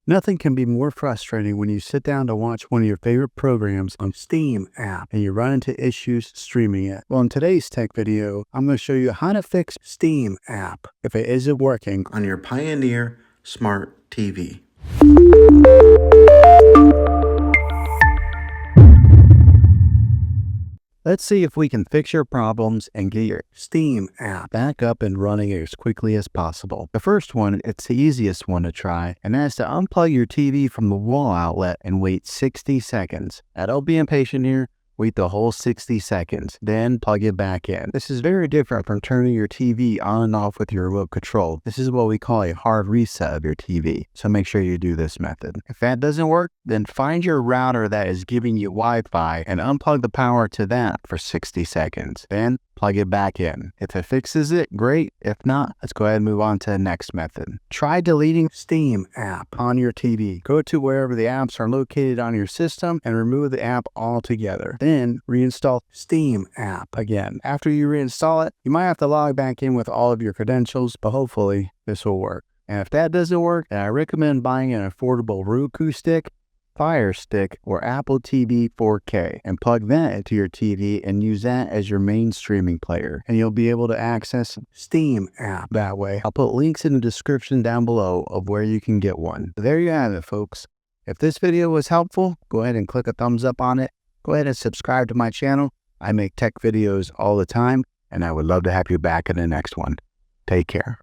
Nothing can be more frustrating when you sit down to watch one of your favorite programs on Steam app and you run into issues streaming it. Well, in today's tech video, I'm going to show you how to fix Steam app if it isn't working on your Pioneer Smart TV. Let's see if we can fix your problems and get your Steam app back up and running as quickly as possible. The first one, it's the easiest one to try, and that's to unplug your TV from the wall outlet and wait 60 seconds. Now, don't be impatient here. Wait the whole 60 seconds, then plug it back in. This is very different from turning your TV on and off with your remote control. This is what we call a hard reset of your TV, so make sure you do this method. If that doesn't work, then find your router that is giving you Wi-Fi and unplug the power to that for 60 seconds. Then plug it back in. If it fixes it, great. If not, let's go ahead and move on to the next method. Try deleting Steam app on your TV. Go to wherever the apps are located on your system and remove the app altogether. Then reinstall Steam app again. After you reinstall it, you might have to log back in with all of your credentials, but hopefully this will work. And if that doesn't work, then I recommend buying an affordable Roku stick, Fire Stick, or Apple TV 4K and plug that into your TV and use that as your main streaming player, and you'll be able to access Steam app that way. I'll put links in the description down below of where you can get one. There you have it, folks. If this video was helpful, go ahead and click a thumbs up on it. Go ahead and subscribe to my channel. I make tech videos all the time, and I would love to have you back in the next one. Take care.